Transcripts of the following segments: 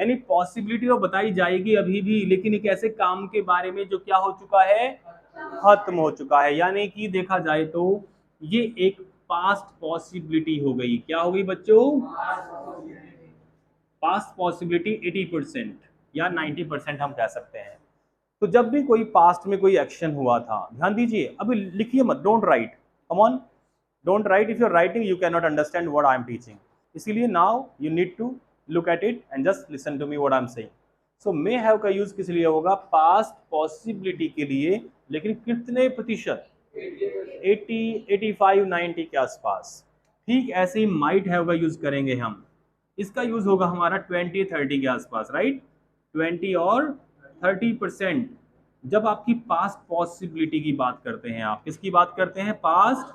यानी पॉसिबिलिटी तो बताई जाएगी अभी भी, लेकिन एक ऐसे काम के बारे में जो क्या हो चुका है, खत्म हो चुका है। यानी कि देखा जाए तो ये एक पास्ट पॉसिबिलिटी हो गई। क्या हो गई बच्चों? पास्ट पॉसिबिलिटी 80% या 90% हम कह सकते हैं। तो जब भी कोई पास्ट में कोई एक्शन हुआ था, ध्यान दीजिए, अभी लिखिए मत, don't write, come on, don't write, if you are writing you can not understand what I am teaching. इसीलिए now you need to look at it and just listen to me what I am saying. So may have का use किस लिए होगा? Past possibility के लिए, लेकिन कितने प्रतिशत? 80, 85, 90 के आसपास। ठीक ऐसे ही माइट हैव का यूज करेंगे हम। इसका यूज होगा हमारा 20, 30 के आसपास, राइट? 20 और 30%। जब आपकी पास्ट पॉसिबिलिटी की बात करते हैं, आप किसकी बात करते हैं? पास्ट।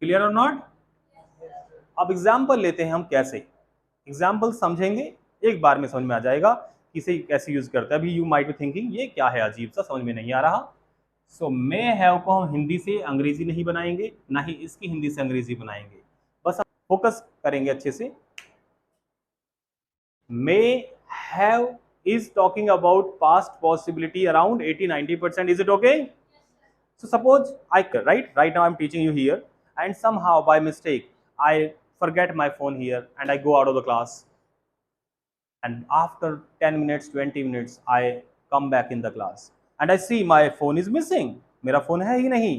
क्लियर और नॉट? अब एग्जाम्पल लेते हैं हम। कैसे एग्जाम्पल समझेंगे, एक बार में समझ में आ जाएगा कि इसे कैसे यूज करते हैं। अभी यू माइट बी थिंकिंग ये क्या है, अजीब सा, समझ में नहीं आ रहा। सो मे हैव को हम हिंदी से अंग्रेजी नहीं बनाएंगे, ना ही इसकी हिंदी से अंग्रेजी बनाएंगे, बस हम फोकस करेंगे अच्छे से। May have is talking about past possibility around 80-90%. Is it okay? So suppose right now I'm teaching you here, and somehow by mistake I forget my phone here and I go out of the class, and after 10 minutes 20 minutes I come back in the class and I see my phone is missing. मेरा phone है ही नहीं।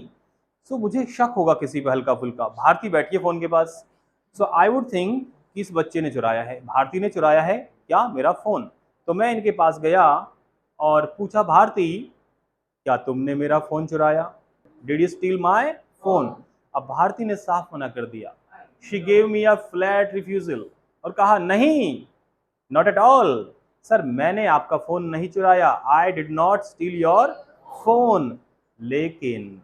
So मुझे शक होगा किसी पे हल्का फुल्का, भारती बैठी है फोन के पास। So I would think कि इस बच्चे ने चुराया है, भारती ने चुराया है क्या? मेरा फोन। तो मैं इनके पास गया और पूछा, भारती क्या तुमने मेरा फोन चुराया? Did you steel my phone? अब भारती ने साफ मना कर दिया। She gave me a flat refusal और कहा नहीं, नॉट एट ऑल सर, मैंने आपका फोन नहीं चुराया, आई did not steal your phone. लेकिन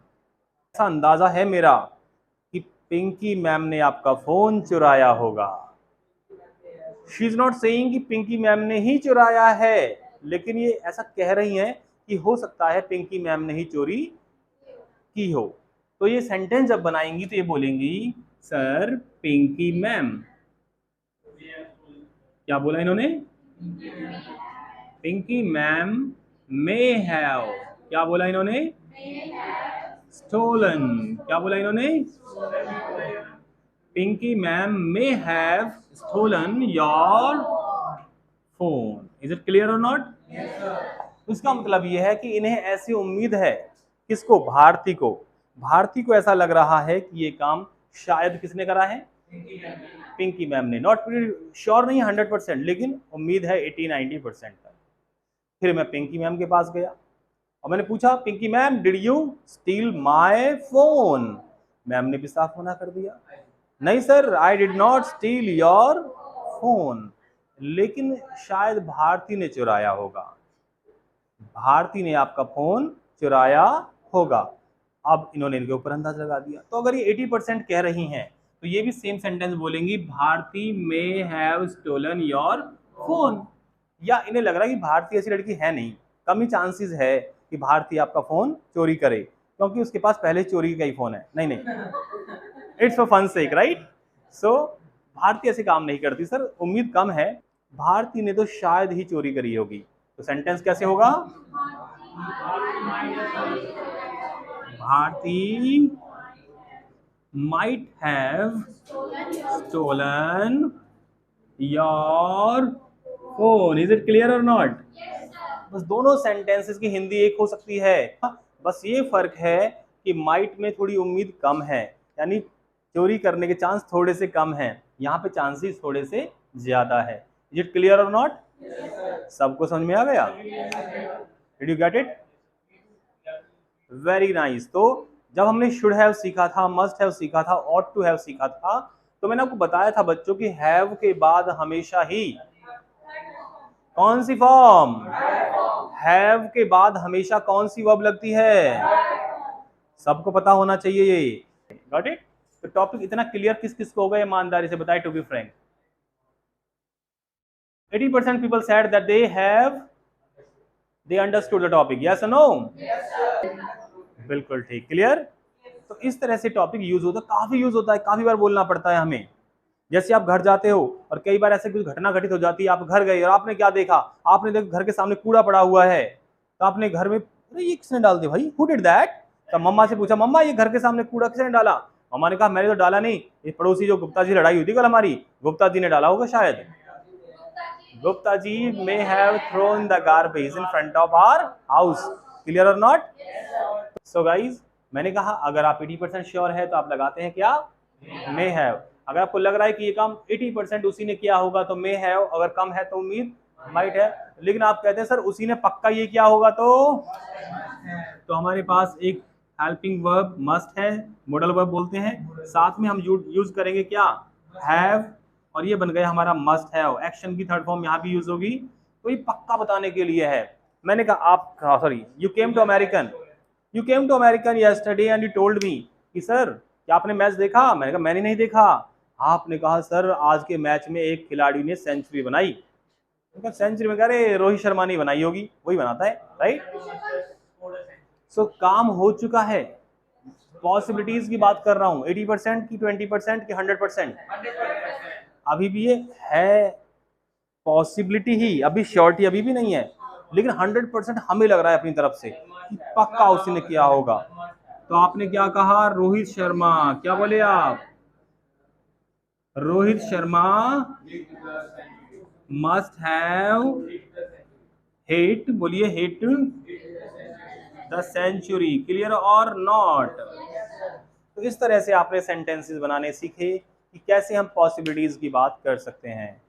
ऐसा अंदाजा है मेरा कि पिंकी मैम ने आपका फोन चुराया होगा। शी इज नॉट सेइंग कि पिंकी मैम ने ही चुराया है, लेकिन ये ऐसा कह रही हैं कि हो सकता है पिंकी मैम ने ही चोरी की हो। तो ये सेंटेंस जब बनाएंगी तो ये बोलेंगी, सर पिंकी मैम, क्या बोला इन्होंने? पिंकी मैम मे हैव, क्या बोला इन्होंने? स्टोलन, क्या बोला इन्होंने? Pinky ma'am may have stolen your phone. Is it clear और नॉट? इसका मतलब यह है कि इन्हें ऐसी उम्मीद है, किसको? भारती को। भारती को ऐसा लग रहा है कि ये काम शायद किसने करा है? पिंकी मैम ने। नॉट श्योर नहीं 100%, लेकिन उम्मीद है 80-90% तक। फिर मैं पिंकी मैम के पास गया और मैंने पूछा, Pinky ma'am did you steal my phone? Ma'am ने भी साफ मना कर दिया, नहीं sir, I did not steal your phone. लेकिन शायद भारती ने चुराया होगा, भारती ने आपका फोन चुराया होगा। अब इन्होंने इनके ऊपर अंदाजा लगा दिया। तो अगर ये 80% कह रही हैं तो ये भी सेम सेंटेंस बोलेंगी, Bharti may have stolen your phone. या इन्हें लग रहा है कि भारती ऐसी लड़की है नहीं, कम ही चांसेस है कि भारती आपका फोन चोरी करे, क्योंकि उसके पास पहले चोरी का ही फोन है। नहीं, it's for fun sake, right? So Bharti ऐसे काम नहीं करती सर, उम्मीद कम है, भारती ने तो शायद ही चोरी करी होगी। तो सेंटेंस कैसे होगा? Bharti might have stolen your phone. Is it clear or not? बस दोनों सेंटेंसेस की हिंदी एक हो सकती है, बस ये फर्क है कि माइट में थोड़ी उम्मीद कम है, यानी चोरी करने के चांस थोड़े से कम हैं, यहाँ पे चांसेस थोड़े से ज्यादा है। इज इट क्लियर और नॉट? सबको समझ में आ गया? Did you get it? Very nice. तो जब हमने शुड हैव सीखा था, मस्ट हैव सीखा था, ऑट टू हैव सीखा था, तो मैंने आपको बताया था बच्चों कि हैव के बाद हमेशा ही कौन सी फॉर्म? हैव के बाद हमेशा कौन सी वर्ब लगती है? सबको पता होना चाहिए ये। Got it? तो टॉपिक इतना क्लियर किस किस को होगा, ईमानदारी से बताए, to be frank. 80% people said that they understood the topic. Yes or no? Yes sir. बिल्कुल ठीक, क्लियर। तो इस तरह से टॉपिक यूज होता है, काफी यूज होता है, काफी बार बोलना पड़ता है हमें। जैसे आप घर जाते हो और कई बार ऐसे कुछ घटना घटित हो जाती है, आप घर गए और आपने क्या देखा, आपने देखा घर के सामने कूड़ा पड़ा हुआ है, तो आपने घर में, अरे ये किसने डाल दिया भाई, हु डिड दैट? तो मम्मा से पूछा, मम्मा ये घर के सामने कूड़ा किसने डाला? मम्मा ने कहा मैंने तो डाला नहीं, ये पड़ोसी जो गुप्ता जी लड़ाई हुई थी कल हमारी, गुप्ता जी ने डाला होगा शायद। Gupta ji may have thrown the garbage in front of our house. Clear or not? So guys, मैंने कहा अगर आप 80% श्योर है तो आप लगाते हैं क्या, may have। अगर आपको लग रहा है कि ये काम 80% उसी ने किया होगा तो may have, अगर कम है तो उम्मीद might है, लेकिन आप कहते हैं सर उसी ने पक्का ये किया होगा तो हमारे पास एक हेल्पिंग वर्ब मस्ट है, मॉडल वर्ब बोलते हैं, साथ में हम यूज करेंगे क्या, हैव, और ये बन गया हमारा मस्ट हैव। एक्शन की थर्ड फॉर्म यहाँ भी यूज होगी, तो ये पक्का बताने के लिए है। मैंने कहा आप, sorry, you came to American yesterday and you told me कि सर क्या आपने मैच देखा? मैंने कहा मैंने नहीं देखा। आपने कहा सर आज के मैच में एक खिलाड़ी ने सेंचुरी बनाई। सेंचुरी में कह रहे रोहित शर्मा ने बनाई होगी, वही बनाता है, राइट। सो काम हो चुका है। पॉसिबिलिटीज की बात कर रहा हूँ, 80% की 20% की 100%? अभी भी ये है पॉसिबिलिटी ही, अभी श्योरिटी अभी भी नहीं है, लेकिन 100% हमें लग रहा है अपनी तरफ से कि पक्का उसी ने किया होगा। तो आपने क्या कहा, रोहित शर्मा, क्या बोले आप, Rohit Sharma must have hit, बोलिए हिट द सेंचुरी। क्लियर और नॉट? तो इस तरह से आपने सेंटेंसेस बनाने सीखे कि कैसे हम पॉसिबिलिटीज की बात कर सकते हैं।